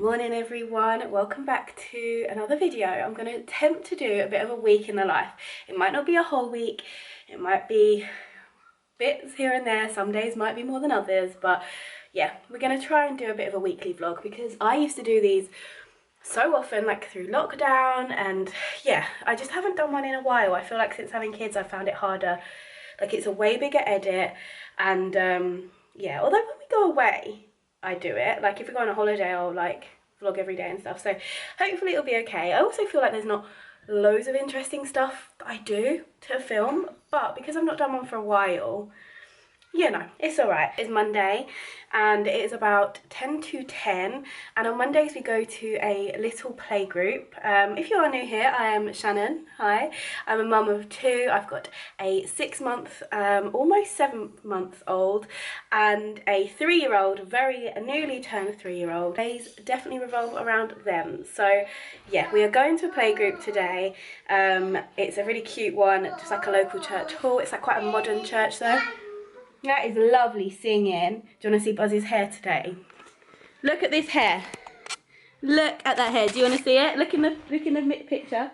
morning everyone, welcome back to another video. I'm going to attempt to do a bit of a week in the life. It might not be a whole week, it might be bits here and there, some days might be more than others, but yeah, we're going to try and do a bit of a weekly vlog because I used to do these so often, like through lockdown, and yeah, I just haven't done one in a while. I feel like since having kids I found it harder, like it's a way bigger edit, and yeah, although when we go away I do it, like if we go on a holiday I'll like vlog every day and stuff, so hopefully it'll be okay. I also feel like there's not loads of interesting stuff that I do to film, but because I've not done one for a while, you know, it's alright. It's Monday and it is about 10 to 10, and on Mondays we go to a little play group. If you are new here, I am Shannan. Hi, I'm a mum of two. I've got a 6-month, almost 7-month-old and a 3-year-old, very newly turned 3-year-old. Days definitely revolve around them. So yeah, we are going to a play group today. It's a really cute one, just like a local church hall. It's like quite a modern church though. That is lovely singing. Do you want to see Buzzy's hair today? Look at this hair. Look at that hair. Do you want to see it? Look in the picture.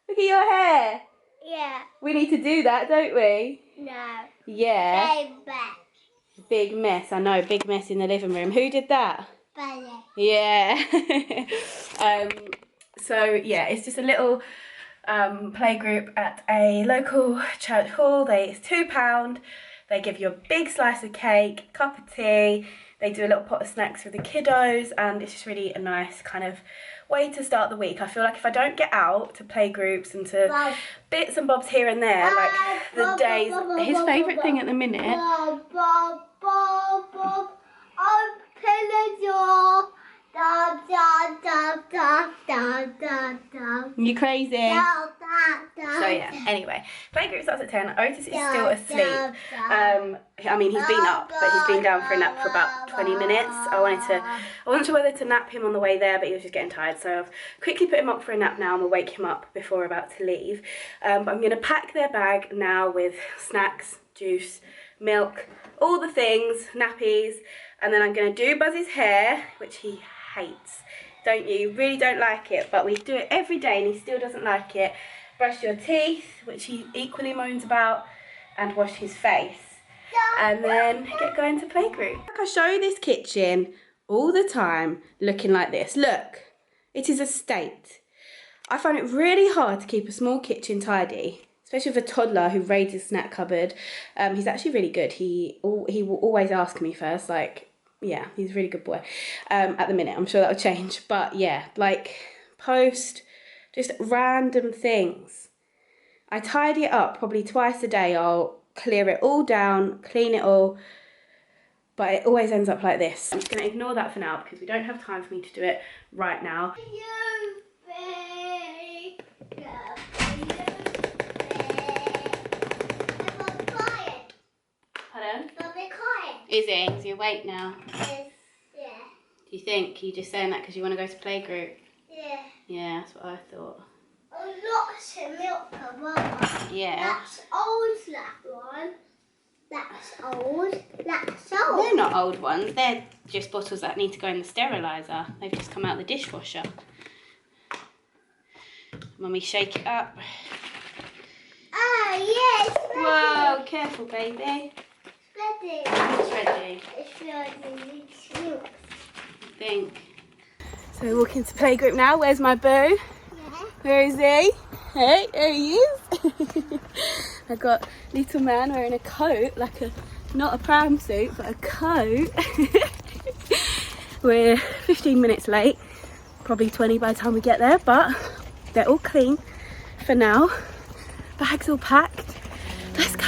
Look at your hair. Yeah. We need to do that, don't we? No. Yeah. Big mess. Big mess. I know. Big mess in the living room. Who did that? Buzzy. Yeah. So yeah, it's just a little play group at a local church hall. It's £2. They give you a big slice of cake, cup of tea, they do a little pot of snacks for the kiddos, and it's just really a nice kind of way to start the week. I feel like if I don't get out to play groups and to bits and bobs here and there, like the days, his favourite thing at the minute. You crazy? So yeah, anyway, playgroup starts at 10. Otis is still asleep. I mean, he's been up, but he's been down for a nap for about 20 minutes. I wasn't sure whether to nap him on the way there, but he was just getting tired, so I've quickly put him up for a nap now and we'll wake him up before we're about to leave. But I'm going to pack their bag now with snacks, juice, milk, all the things, nappies, and then I'm going to do Buzzy's hair, which he hates. Don't you? Really don't like it, but we do it every day and he still doesn't like it. Brush your teeth, which he equally moans about, and wash his face. And then get going to playgroup. I show you this kitchen all the time looking like this. Look, it is a state. I find it really hard to keep a small kitchen tidy, especially with a toddler who raids his snack cupboard. He's actually really good. He will always ask me first, like, yeah, he's a really good boy. At the minute, I'm sure that'll change. But yeah, like post just random things. I tidy it up probably twice a day. I'll clear it all down, clean it all, but it always ends up like this. I'm just going to ignore that for now because we don't have time for me to do it right now. Pardon? Is he? Is he awake now? Yes. Yeah. Do you think you're just saying that because you want to go to playgroup? Yeah. Yeah, that's what I thought. Lots of milk for Mama. Yeah. That's old, that one. That's old. That's old. They're not old ones. They're just bottles that need to go in the steriliser. They've just come out of the dishwasher. Mummy, shake it up. Ah, yes. Whoa, careful, baby. Ready. It's ready. It's ready. It's milk. I think. So we're walking to playgroup now. Where's my boo? Yeah. Where is he? Hey, there he is. I got little man wearing a coat, like not a pram suit, but a coat. We're 15 minutes late, probably 20 by the time we get there, but they're all clean for now. Bags all packed. Let's go.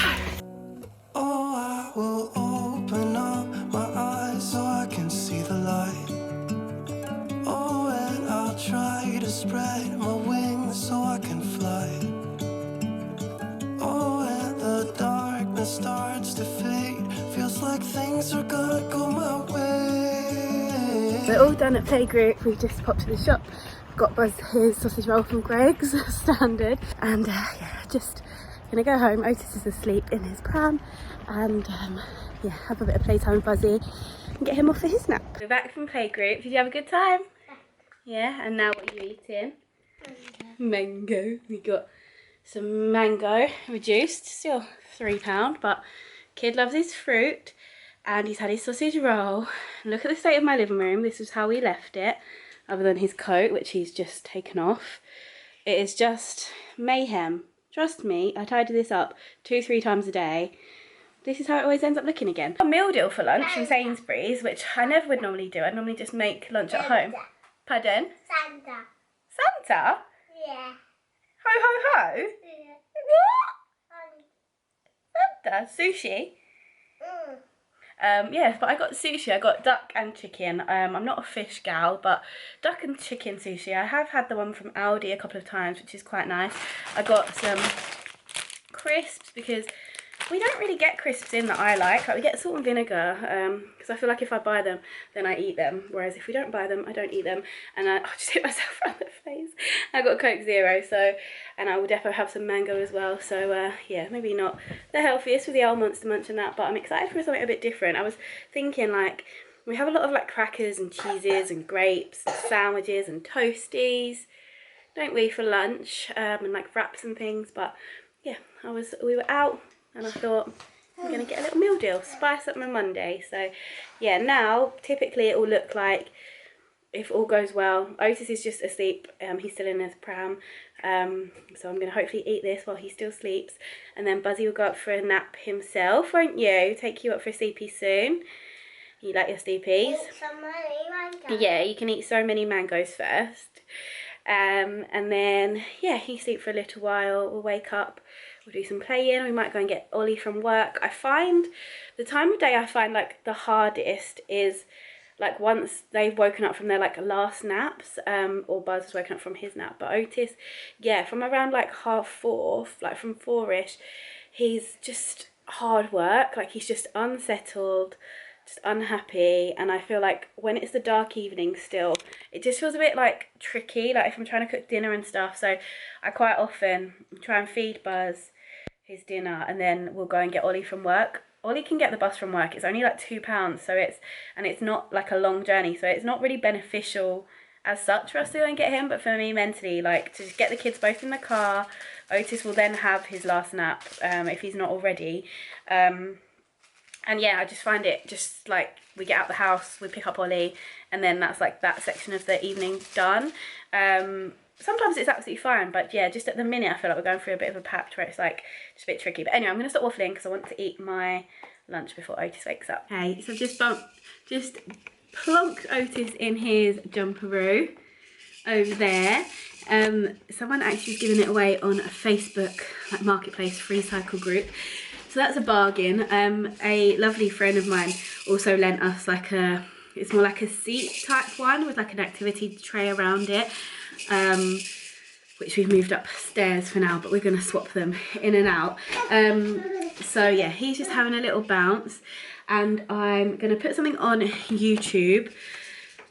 Oh, I will open up my eyes so I can see the light. Oh, and I'll try to spread my wings so I can fly. Oh, and the darkness starts to fade. Feels like things are gonna go my way. We're all done at playgroup. We just popped to the shop, got Buzz his sausage roll from Greg's, standard, and yeah, just gonna go home. Otis is asleep in his pram, and yeah, have a bit of playtime with Buzzy and get him off for his nap. We're back from playgroup. Did you have a good time? Yeah, and now what are you eating? Mango. We got some mango reduced, still £3, but kid loves his fruit, and he's had his sausage roll. Look at the state of my living room. This is how we left it, other than his coat, which he's just taken off. It is just mayhem. Trust me, I tidy this up 2-3 times a day. This is how it always ends up looking again. A meal deal for lunch from Sainsbury's, which I never would normally do. I'd normally just make lunch at home. Pardon? Santa. Santa? Yeah. Ho ho ho? Yeah. What? Santa? Sushi? Mm. Yes, but I got sushi. I got duck and chicken. I'm not a fish gal, but duck and chicken sushi. I have had the one from Aldi a couple of times, which is quite nice. I got some crisps because we don't really get crisps in that I like we get salt and vinegar, because I feel like if I buy them, then I eat them. Whereas if we don't buy them, I don't eat them. And I just hit myself around the face. I got Coke Zero, so, and I will definitely have some mango as well. So yeah, maybe not the healthiest with the old Monster Munch and that, but I'm excited for something a bit different. I was thinking, like, we have a lot of like crackers and cheeses and grapes and sandwiches and toasties, don't we, for lunch, and like wraps and things. But yeah, we were out, and I thought, I'm going to get a little meal deal, spice up my Monday. So yeah, now typically it will look like, if all goes well, Otis is just asleep, he's still in his pram, so I'm going to hopefully eat this while he still sleeps, and then Buzzy will go up for a nap himself, won't you? Take you up for a sleepy soon. You like your sleepies? Yeah, you can eat so many mangoes first. And then, yeah, he sleep for a little while, we'll wake up, we'll do some playing, we might go and get Ollie from work. I find, the time of day I find like the hardest is like once they've woken up from their like last naps, or Buzz has woken up from his nap. But Otis, yeah, from around like 4:30, like from 4ish, he's just hard work, like he's just unsettled, just unhappy. And I feel like when it's the dark evening still, it just feels a bit like tricky, like if I'm trying to cook dinner and stuff. So I quite often try and feed Buzz his dinner, and then we'll go and get Ollie from work. Ollie can get the bus from work, it's only like £2, so it's not like a long journey, so it's not really beneficial as such for us to go and get him. But for me mentally, like, to just get the kids both in the car, Otis will then have his last nap, if he's not already, and yeah, I just find it just like, we get out the house, we pick up Ollie, and then that's like that section of the evening done. Sometimes it's absolutely fine, but yeah, just at the minute I feel like we're going through a bit of a patch where it's like just a bit tricky. But anyway, I'm going to stop waffling because I want to eat my lunch before Otis wakes up. Okay, so I've just plonked Otis in his jumperoo over there. Someone actually was giving it away on a Facebook like marketplace free cycle group, so that's a bargain. A lovely friend of mine also lent us like it's more like a seat type one with like an activity tray around it, which we've moved upstairs for now, but we're going to swap them in and out. So yeah, he's just having a little bounce, and I'm going to put something on YouTube,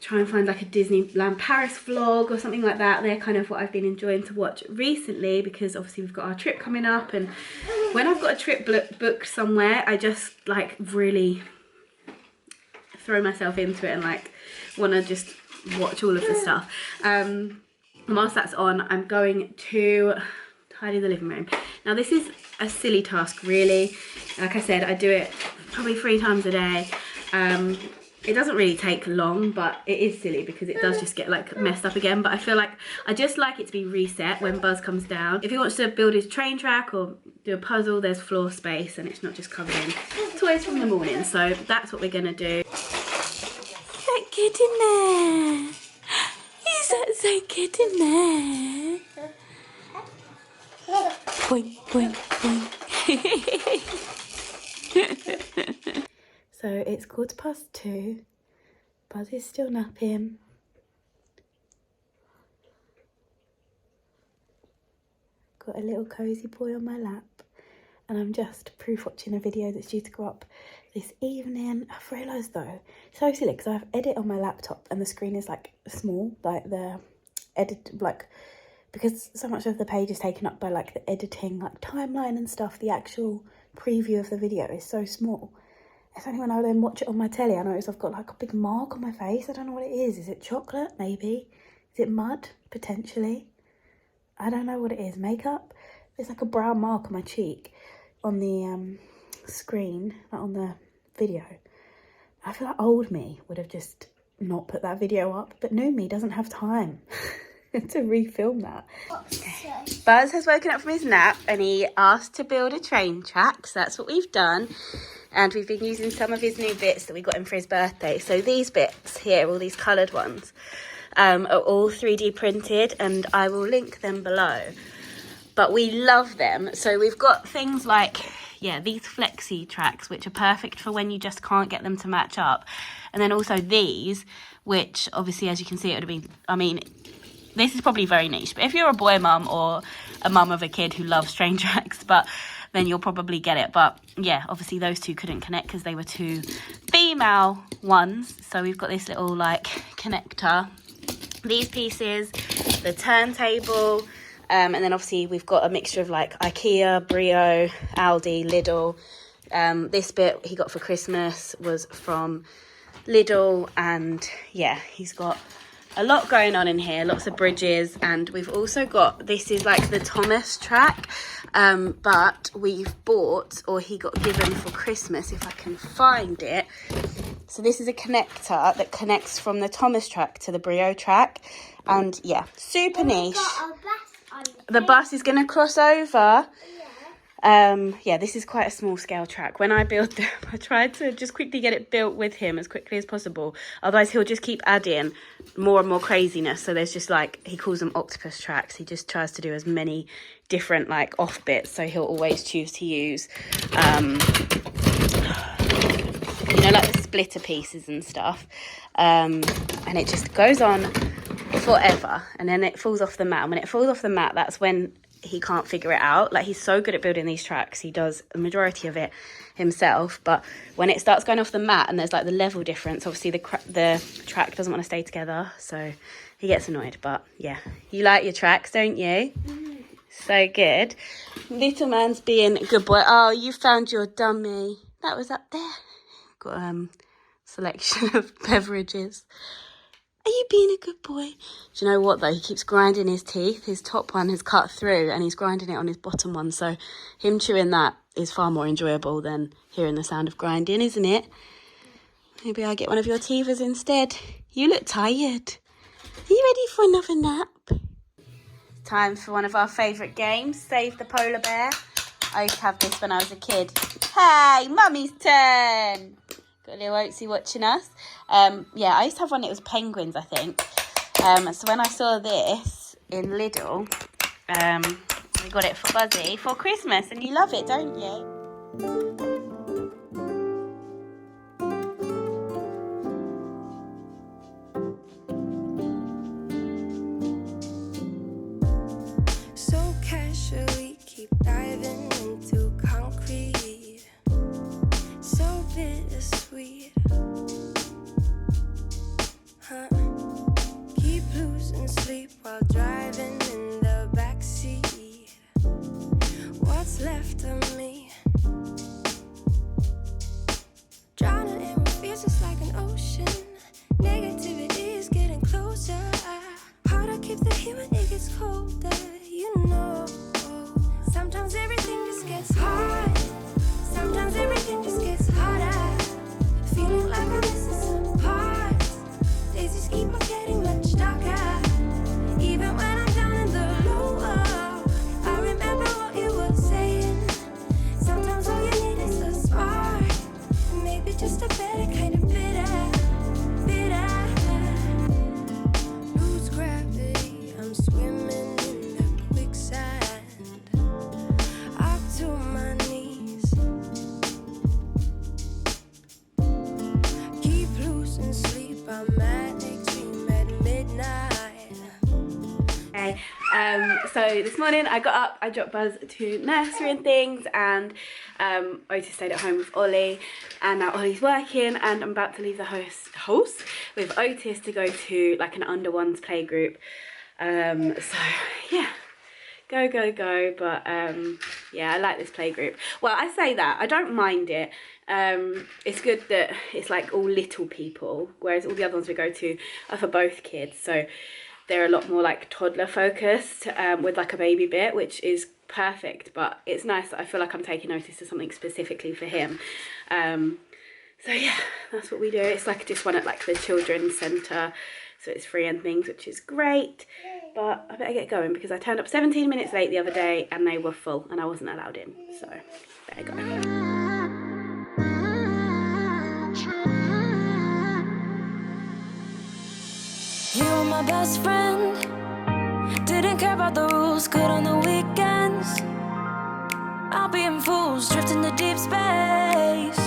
try and find like a Disneyland Paris vlog or something like that. They're kind of what I've been enjoying to watch recently, because obviously we've got our trip coming up, and when I've got a trip booked somewhere, I just like really throw myself into it and like want to just watch all of the stuff. And whilst that's on, I'm going to tidy the living room. Now this is a silly task really. Like I said, I do it probably 3 times a day. It doesn't really take long, but it is silly because it does just get like messed up again. But I feel like I just like it to be reset when Buzz comes down. If he wants to build his train track or do a puzzle, there's floor space and it's not just covered in toys from the morning. So that's what we're gonna do. That kid in there. Is that so good in there? Boing, boing, boing. So it's 2:15. Buzz is still napping. Got a little cosy boy on my lap. And I'm just proof watching a video that's due to go up this evening. I've realised though, so silly, because I have edit on my laptop and the screen is like small, like the edit, like, because so much of the page is taken up by like the editing, like timeline and stuff, the actual preview of the video is so small. It's only when I then watch it on my telly I notice I've got like a big mark on my face. I don't know what it is. Is it chocolate? Maybe. Is it mud, potentially? I don't know what it is. Makeup? There's like a brown mark on my cheek on the screen, like on the video. I feel like old me would have just not put that video up, but new me doesn't have time to refilm that. Okay. Buzz has woken up from his nap and he asked to build a train track, so that's what we've done. And we've been using some of his new bits that we got him for his birthday. So these bits here, all these coloured ones, are all 3D printed, and I will link them below. But we love them. So we've got things like, yeah, these flexi tracks, which are perfect for when you just can't get them to match up. And then also these, which obviously, as you can see, it would have been, I mean, this is probably very niche, but if you're a boy mum or a mum of a kid who loves train tracks, but then you'll probably get it. But yeah, obviously those two couldn't connect because they were two female ones. So we've got this little like connector, these pieces, the turntable, and then obviously we've got a mixture of like IKEA, Brio, Aldi, Lidl. This bit he got for Christmas was from Lidl, and yeah, he's got a lot going on in here, lots of bridges. And we've also got, this is like the Thomas track, but we've bought, or he got given for Christmas, if I can find it. So this is a connector that connects from the Thomas track to the Brio track, and yeah, super niche. The bus is going to cross over. Yeah, this is quite a small scale track. When I build them, I tried to just quickly get it built with him as quickly as possible. Otherwise, he'll just keep adding more and more craziness. So there's just like, he calls them octopus tracks. He just tries to do as many different like off bits. So he'll always choose to use, you know, like the splitter pieces and stuff. And it just goes on forever. And then it falls off the mat. And when it falls off the mat, that's when he can't figure it out. Like, he's so good at building these tracks, he does a majority of it himself, but when it starts going off the mat and there's like the level difference, obviously the track doesn't want to stay together, so he gets annoyed. But yeah, you like your tracks, don't you? So good. Little man's being a good boy. Oh, you found your dummy. That was up there. Got selection of beverages. Are you being a good boy? Do you know what though? He keeps grinding his teeth. His top one has cut through and he's grinding it on his bottom one. So him chewing that is far more enjoyable than hearing the sound of grinding, isn't it? Maybe I'll get one of your teethers instead. You look tired. Are you ready for another nap? Time for one of our favourite games, Save the Polar Bear. I used to have this when I was a kid. Hey, mummy's turn. Got a little Oatsy watching us. Yeah, I used to have one, it was penguins, I think. So when I saw this in Lidl, we got it for Buzzy for Christmas, and you love it, don't you? So casually keep diving into concrete, so bittersweet, huh? Keep losing sleep while driving in the backseat. What's left of me? Drowning in what feels just like an ocean. Negativity is getting closer. Hard to keep the heat when it gets colder. You know, sometimes everything just gets hard. Sometimes everything just gets harder. Feeling like I'm missing some parts. Days just keep on getting much darker. Even when I'm down in the low, I remember what you were saying. Sometimes all you need is a spark. Maybe just a better kind of bitter. Lose gravity, I'm swimming in the quicksand. Up to my knees. Keep losing sleep, I'm manic dream at midnight. Okay, so this morning I got up, I dropped Buzz to nursery and things, and Otis stayed at home with Ollie, and now Ollie's working, and I'm about to leave the house with Otis to go to like an under ones play group. So yeah, go, but yeah, I like this play group. Well, I say that, I don't mind it. It's good that it's like all little people, whereas all the other ones we go to are for both kids. So they're a lot more like toddler focused, with like a baby bit, which is perfect. But it's nice that I feel like I'm taking notice of something specifically for him. So yeah, that's what we do. It's like just one at like the children's centre, so it's free and things, which is great. But I better get going because I turned up 17 minutes late the other day and they were full and I wasn't allowed in, so better go. You were my best friend, didn't care about the rules, good on the weekends. I'll be in fools, drifting to deep space.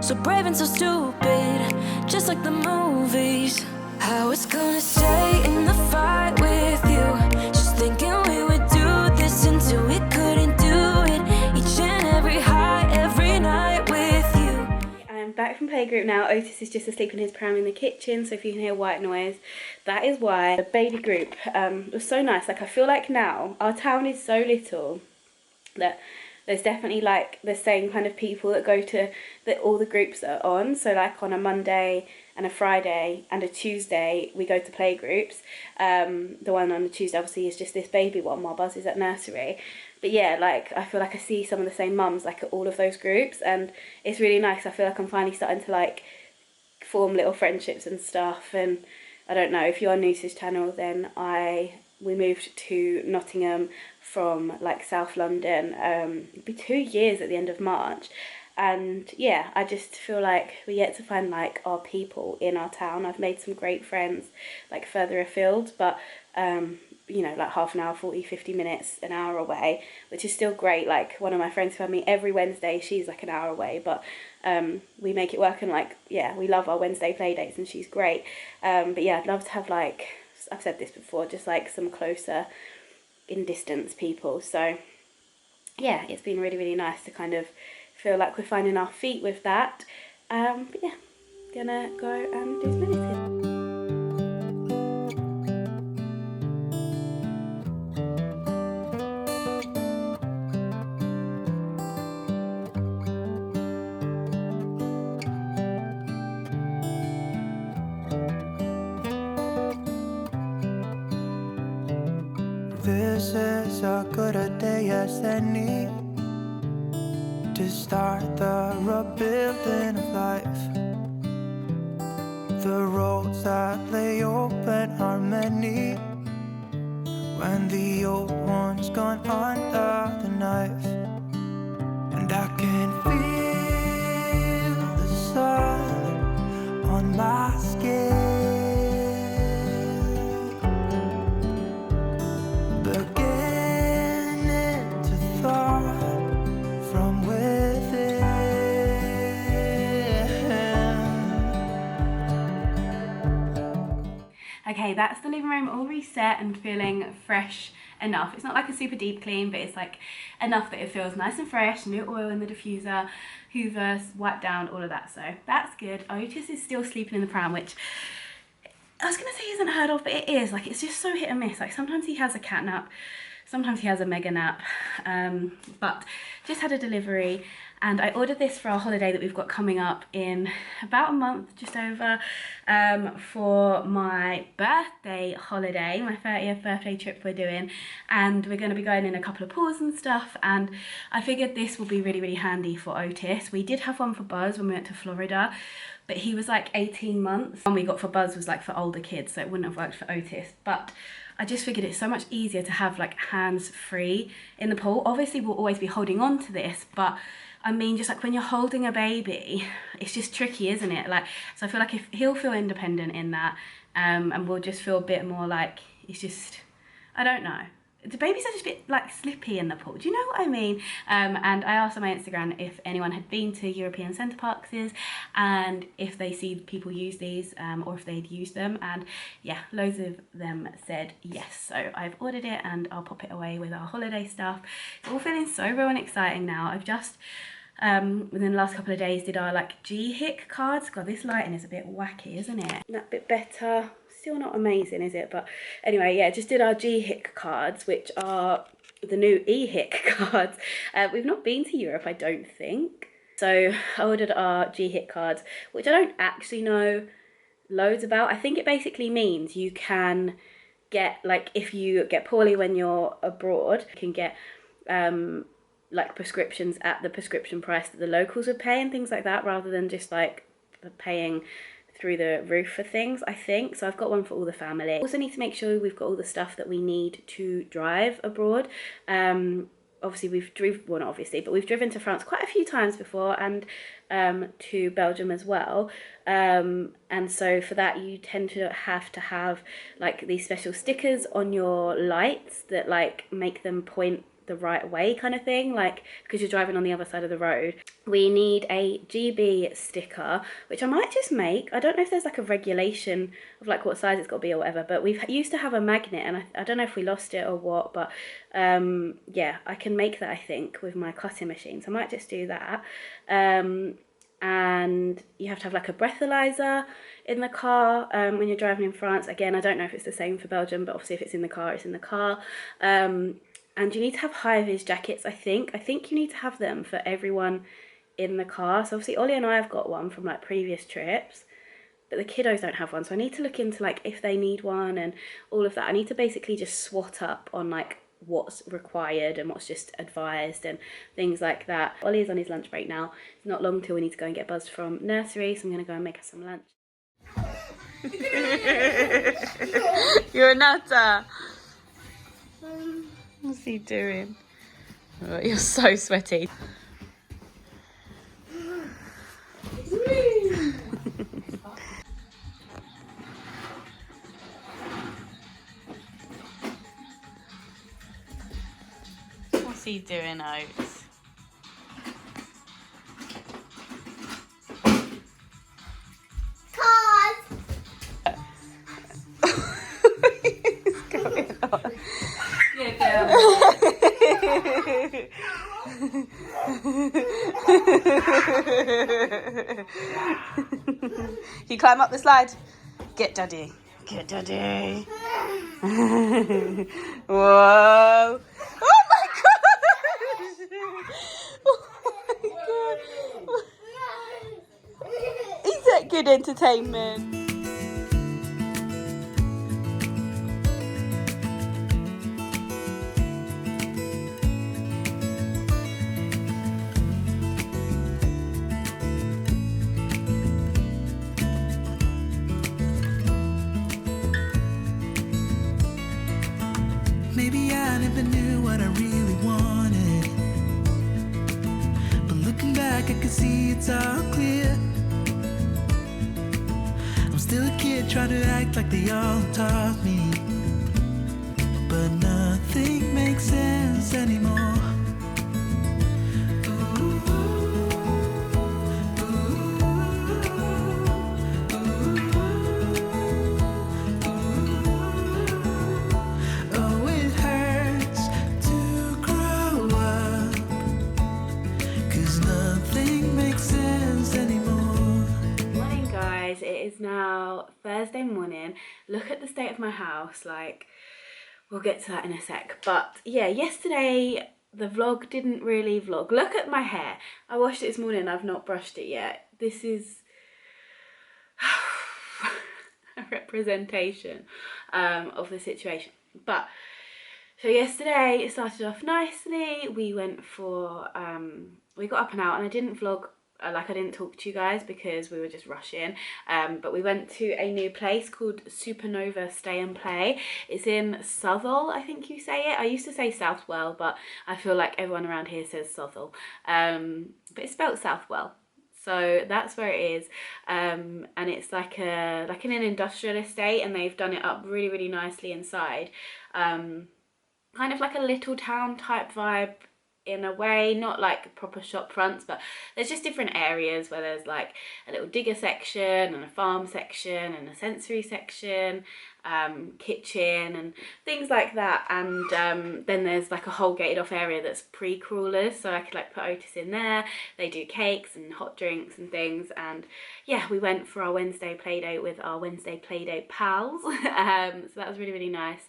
So brave and so stupid, just like the movies. I was gonna stay in the fight with you, just thinking we would do this until we couldn't do it. Each and every high, every night with you. I'm back from playgroup now. Otis is just asleep in his pram in the kitchen, so if you can hear white noise, that is why. The baby group was so nice. Like, I feel like now our town is so little that there's definitely like the same kind of people that go to all the groups that are on. So like on a Monday and a Friday and a Tuesday we go to playgroups. The one on the Tuesday obviously is just this baby one while Buzz is at nursery. But yeah, like I feel like I see some of the same mums like at all of those groups, and it's really nice. I feel like I'm finally starting to like form little friendships and stuff. And I don't know, if you're new to this channel, then we moved to Nottingham from like South London. It'll be 2 years at the end of March, and yeah, I just feel like we're yet to find like our people in our town. I've made some great friends like further afield, but you know, like half an hour, 40-50 minutes, an hour away, which is still great. Like one of my friends who I meet every Wednesday, she's like an hour away, but we make it work. And like, yeah, we love our Wednesday play dates and she's great. But yeah, I'd love to have, like I've said this before, just like some closer in distance people. So yeah, it's been really, really nice to kind of feel like we're finding our feet with that. But yeah, gonna go and do some editing. This is as good a day as any to start the rebuilding of life. The roads that lay open are many when the old one's gone under the knife. And I can feel the sun on my skin, beginning to thaw from within. Okay, that's the living room all reset and feeling fresh enough. It's not like a super deep clean, but it's like enough that it feels nice and fresh. New oil in the diffuser, hoover, wiped down, all of that, so that's good. Otis is still sleeping in the pram, which I was gonna say isn't heard of, but it is. Like, it's just so hit and miss. Like, sometimes he has a cat nap, sometimes he has a mega nap. But just had a delivery, and I ordered this for our holiday that we've got coming up in about a month, just over, for my birthday holiday, my 30th birthday trip we're doing, and we're going to be going in a couple of pools and stuff, and I figured this will be really, really handy for Otis. We did have one for Buzz when we went to Florida, but he was like 18 months. One we got for Buzz was like for older kids, so it wouldn't have worked for Otis. But I just figured it's so much easier to have like hands free in the pool. Obviously we'll always be holding on to this, but I mean, just like when you're holding a baby, it's just tricky, isn't it? Like, so I feel like if he'll feel independent in that, and we'll just feel a bit more like, it's just, I don't know. The babies are just a bit like slippy in the pool. Do you know what I mean? And I asked on my Instagram if anyone had been to European centre parks and if they see people use these, or if they'd used them. And yeah, loads of them said yes. So I've ordered it and I'll pop it away with our holiday stuff. It's all feeling so real and exciting now. I've just, within the last couple of days, did our like xxxx cards. God, this lighting is a bit wacky, isn't it? That bit better. Still not amazing, is it? But anyway, yeah, just did our xxxx cards, which are the new xxxx cards. We've not been to Europe, I don't think. So I ordered our xxxx cards, which I don't actually know loads about. I think it basically means you can get, like, if you get poorly when you're abroad, you can get like prescriptions at the prescription price that the locals would pay and things like that, rather than just like paying through the roof for things, I think. So I've got one for all the family. Also need to make sure we've got all the stuff that we need to drive abroad. Obviously we've driven, well not obviously, but we've driven to France quite a few times before, and to Belgium as well. And so for that you tend to have like these special stickers on your lights that like make them point the right way, kind of thing, like because you're driving on the other side of the road. We need a GB sticker, which I might just make. I don't know if there's like a regulation of like what size it's got to be or whatever, but we've used to have a magnet, and I don't know if we lost it or what, but yeah, I can make that, I think, with my cutting machine, so I might just do that. And you have to have like a breathalyzer in the car when you're driving in France. Again, I don't know if it's the same for Belgium, but obviously if it's in the car, it's in the car. And you need to have high-vis jackets, I think. I think you need to have them for everyone in the car. So obviously Ollie and I have got one from like previous trips, but the kiddos don't have one. So I need to look into like if they need one and all of that. I need to basically just swat up on like what's required and what's just advised and things like that. Ollie is on his lunch break now. It's not long till we need to go and get Buzz from nursery, so I'm going to go and make us some lunch. You're a nutter. What's he doing? Oh, you're so sweaty. What's he doing, Oats? What's going on? You climb up the slide. Get daddy. Get daddy. Whoa. Oh my god. Oh my god. Is that good entertainment? Maybe I never knew what I really wanted, but looking back I can see it's all clear. I'm still a kid trying to act like they all taught me, but nothing makes sense anymore. It is now Thursday morning. Look at the state of my house. Like, we'll get to that in a sec, but yeah, yesterday the vlog didn't really vlog. Look at my hair. I washed it this morning. I've not brushed it yet. This is a representation of the situation. But so yesterday it started off nicely. We went for we got up and out, and I didn't vlog, like I didn't talk to you guys because we were just rushing, but we went to a new place called Supernova Stay and Play. It's in Southall, I think you say it. I used to say Southwell, but I feel like everyone around here says Southall, but it's spelled Southwell. So that's where it is, and it's like in an industrial estate, and they've done it up really, really nicely inside, kind of like a little town type vibe in a way, not like proper shop fronts, but there's just different areas where there's like a little digger section and a farm section and a sensory section, kitchen and things like that, and then there's like a whole gated off area that's pre-crawlers, so I could like put Otis in there. They do cakes and hot drinks and things, and yeah, we went for our Wednesday play date with our Wednesday play date pals. So that was really, really nice.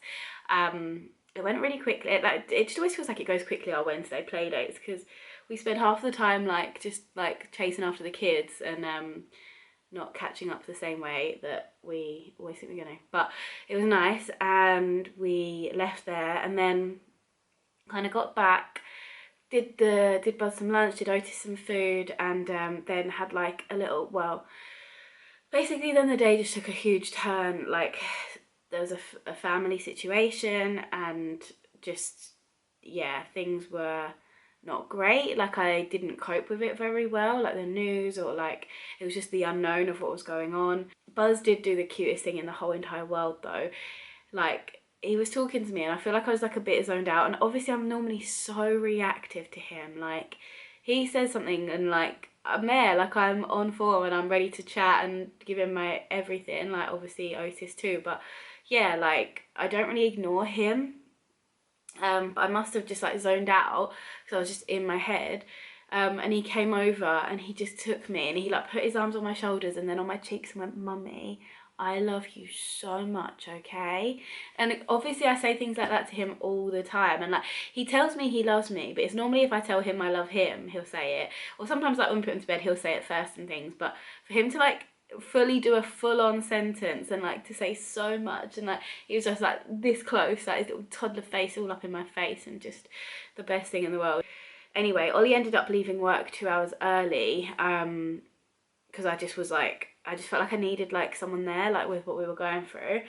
It went really quickly. It just always feels like it goes quickly, our Wednesday play dates, because we spend half the time like just like chasing after the kids and not catching up the same way that we always think we're gonna. But it was nice, and we left there and then kind of got back, did Buzz some lunch, did Otis some food, and then had like a little, well, basically then the day just took a huge turn. Like there was a family situation, and just, yeah, things were not great. Like I didn't cope with it very well, like the news, or like it was just the unknown of what was going on. Buzz did do the cutest thing in the whole entire world though. Like he was talking to me and I feel like I was like a bit zoned out, and obviously I'm normally so reactive to him. Like he says something and like I'm there, like I'm on form and I'm ready to chat and give him my everything, like obviously Otis too, but yeah, like I don't really ignore him. But I must have just like zoned out because I was just in my head. And he came over and he just took me and he like put his arms on my shoulders and then on my cheeks and went, "Mummy, I love you so much, okay?" And obviously I say things like that to him all the time, and like he tells me he loves me, but it's normally if I tell him I love him, he'll say it, or sometimes like when we put him to bed he'll say it first and things. But for him to like fully do a full-on sentence and like to say so much, and like he was just like this close, like his little toddler face all up in my face, and just the best thing in the world. Anyway, Ollie ended up leaving work 2 hours early because I just was like, I just felt like I needed like someone there, like with what we were going through.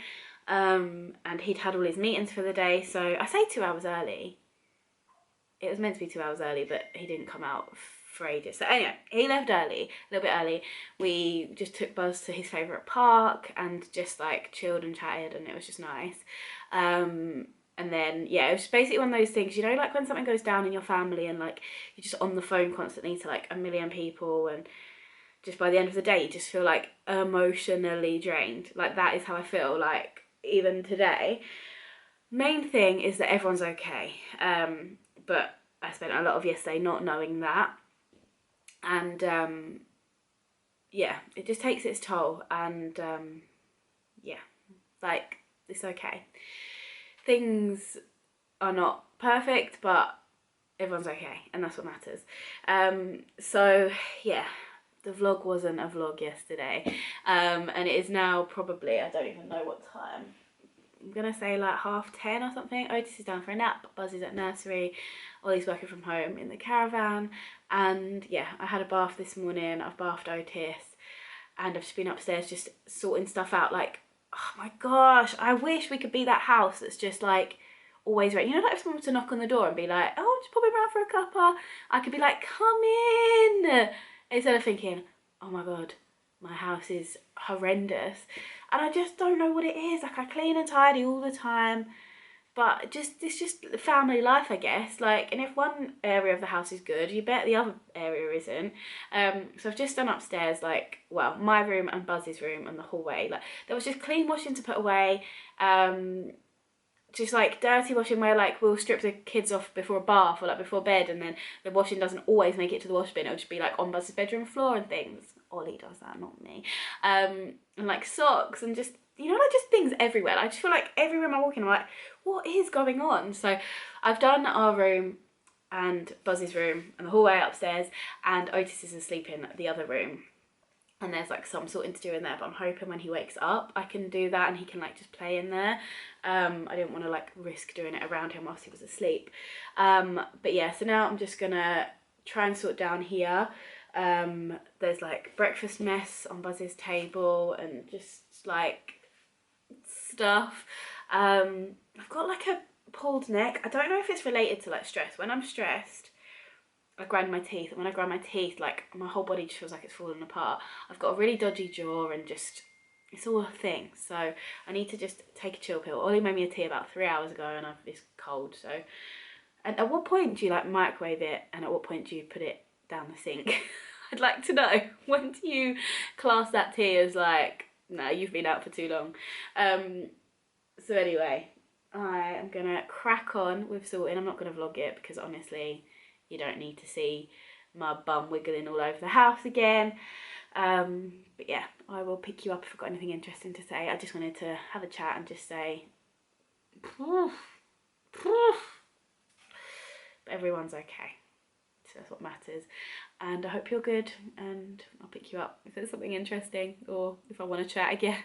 And he'd had all his meetings for the day, so I say 2 hours early. It was meant to be 2 hours early, but he didn't come out for ages. So anyway, he left early, a little bit early. We just took Buzz to his favourite park and just like chilled and chatted, and it was just nice. And then, yeah, it was basically one of those things, you know, like when something goes down in your family and like you're just on the phone constantly to like a million people, and just by the end of the day you just feel like emotionally drained. Like that is how I feel like even today. Main thing is that everyone's okay, but I spent a lot of yesterday not knowing that, and yeah, it just takes its toll, and yeah, like it's okay. Things are not perfect, but everyone's okay, and that's what matters. So yeah, the vlog wasn't a vlog yesterday, and it is now probably, I don't even know what time, I'm gonna say like 10:30 or something. Otis is down for a nap, Buzz is at nursery, Ollie's working from home in the caravan, and yeah, I had a bath this morning, I've bathed Otis, and I've just been upstairs just sorting stuff out. Like, oh my gosh, I wish we could be that house that's just like always ready. You know, like if someone were to knock on the door and be like, "Oh, just pop in round for a cuppa," I could be like, "Come in," instead of thinking, "Oh my god, my house is horrendous," and I just don't know what it is. Like I clean and tidy all the time, but it's just family life, I guess. Like, and if one area of the house is good, you bet the other area isn't. So I've just done upstairs, like, well, my room and Buzz's room and the hallway. Like there was just clean washing to put away. Just like dirty washing where like we'll strip the kids off before a bath or like before bed, and then the washing doesn't always make it to the wash bin. It'll just be like on Buzz's bedroom floor and things. Ollie does that, not me. And like socks and just, you know, like just things everywhere. I just feel like every room I walk in, I'm like, what is going on? So I've done our room and Buzz's room and the hallway upstairs, and Otis is asleep in the other room. And there's like some sorting to do in there, but I'm hoping when he wakes up I can do that and he can like just play in there. I didn't want to like risk doing it around him whilst he was asleep. But yeah, so now I'm just gonna try and sort down here. There's like breakfast mess on Buzz's table and just like stuff. I've got like a pulled neck. I don't know if it's related to like stress. When I'm stressed, I grind my teeth, and when I grind my teeth, like my whole body just feels like it's falling apart. I've got a really dodgy jaw, and just it's all a thing. So I need to just take a chill pill. Ollie made me a tea about 3 hours ago, and it's cold. So, and at what point do you like microwave it, and at what point do you put it down the sink? I'd like to know. When do you class that tea as like, no, you've been out for too long? So anyway, I am gonna crack on with sorting. I'm not gonna vlog it because honestly, you don't need to see my bum wiggling all over the house again. But yeah, I will pick you up if I've got anything interesting to say. I just wanted to have a chat and just say, but everyone's okay. that's what matters. And I hope you're good, and I'll pick you up if there's something interesting or if I want to chat again.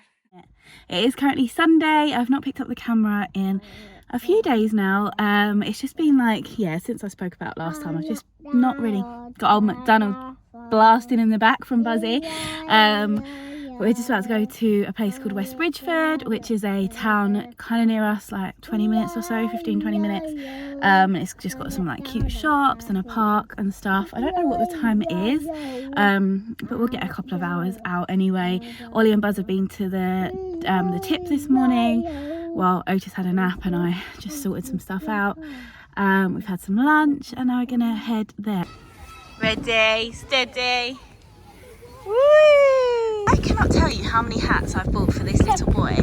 It is currently Sunday. I've not picked up the camera in a few days now. It's just been like, yeah, since I spoke about last time, I've just not really got old MacDonald blasting in the back from Buzzy. We're just about to go to a place called West Bridgeford, which is a town kind of near us, like 20 minutes or so, 15-20 minutes. It's just got some like cute shops and a park and stuff. I don't know what the time is, but we'll get a couple of hours out anyway. Ollie and Buzz have been to the tip this morning while Otis had a nap and I just sorted some stuff out. We've had some lunch and now we're gonna head there. Ready, steady. Woo! I cannot tell you how many hats I've bought for this little boy,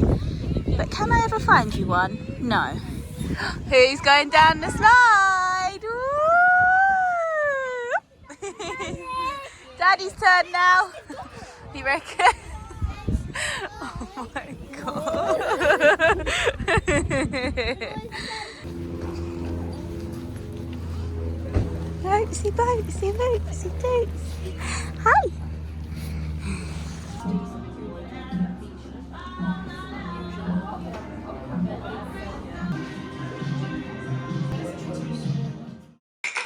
but can I ever find you one? No. Who's going down the slide? Woo! Daddy's turn now. You reckon? Oh my god. Boatsy, boatsy, boatsy, boatsy. Hi.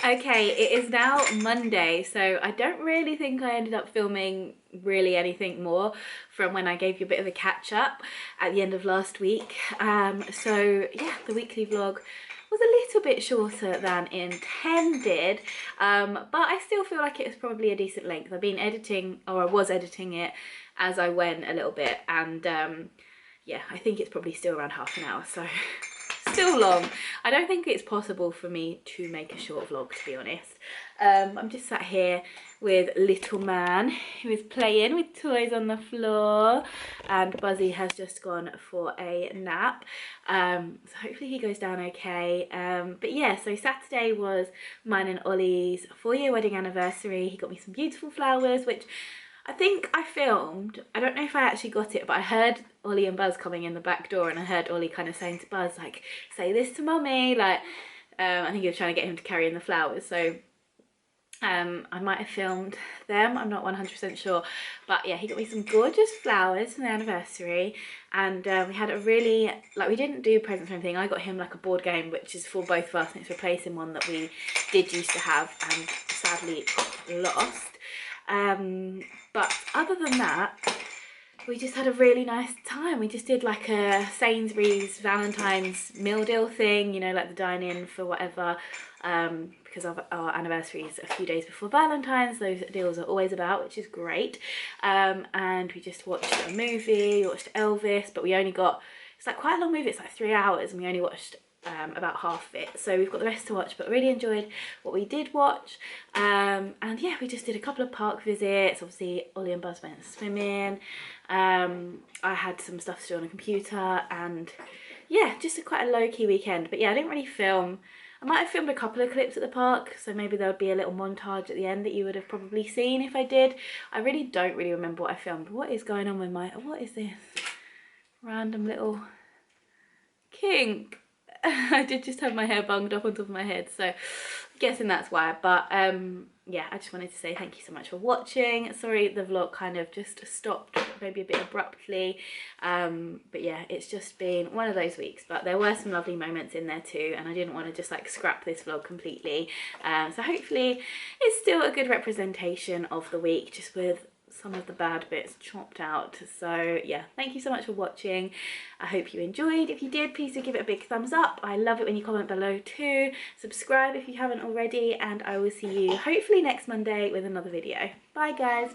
Okay, it is now Monday, so I don't really think I ended up filming really anything more from when I gave you a bit of a catch up at the end of last week. So yeah, the weekly vlog was a little bit shorter than intended, but I still feel like it was probably a decent length. I've been editing, or I was editing it as I went a little bit, and yeah, I think it's probably still around half an hour, so still long. I don't think it's possible for me to make a short vlog, to be honest. I'm just sat here with little man who is playing with toys on the floor, and Buzzy has just gone for a nap, so hopefully he goes down okay. But yeah, so Saturday was mine and Ollie's 4-year wedding anniversary. He got me some beautiful flowers, which I think I filmed. I don't know if I actually got it, but I heard Ollie and Buzz coming in the back door, and I heard Ollie kind of saying to Buzz, like, say this to mummy, like, I think he was trying to get him to carry in the flowers. So I might have filmed them, I'm not 100% sure, but yeah, he got me some gorgeous flowers for the anniversary, and we had a really, like, we didn't do presents or anything. I got him like a board game, which is for both of us, and it's replacing one that we did used to have and sadly got lost. But other than that, we just had a really nice time. We just did like a Sainsbury's Valentine's meal deal thing, you know, like the dine-in for whatever, because of our anniversary is a few days before Valentine's. Those deals are always about, which is great. And we just watched a movie, watched Elvis, but we only got, it's like quite a long movie, it's like 3 hours, and we only watched about half of it, so we've got the rest to watch, but really enjoyed what we did watch. And yeah, we just did a couple of park visits. Obviously Ollie and Buzz went swimming. I had some stuff to do on a computer, and yeah, just quite a low-key weekend. But yeah, I didn't really film. I might have filmed a couple of clips at the park, so maybe there would be a little montage at the end that you would have probably seen if I did. I really don't really remember what I filmed. What is going on with my, what is this random little kink? I did just have my hair bunged up on top of my head, so I'm guessing that's why. But yeah, I just wanted to say thank you so much for watching. Sorry the vlog kind of just stopped maybe a bit abruptly, but yeah, it's just been one of those weeks, but there were some lovely moments in there too, and I didn't want to just like scrap this vlog completely. So hopefully it's still a good representation of the week, just with some of the bad bits chopped out. So yeah, thank you so much for watching. I hope you enjoyed. If you did, please do give it a big thumbs up. I love it when you comment below too. Subscribe if you haven't already, and I will see you hopefully next Monday with another video. Bye guys.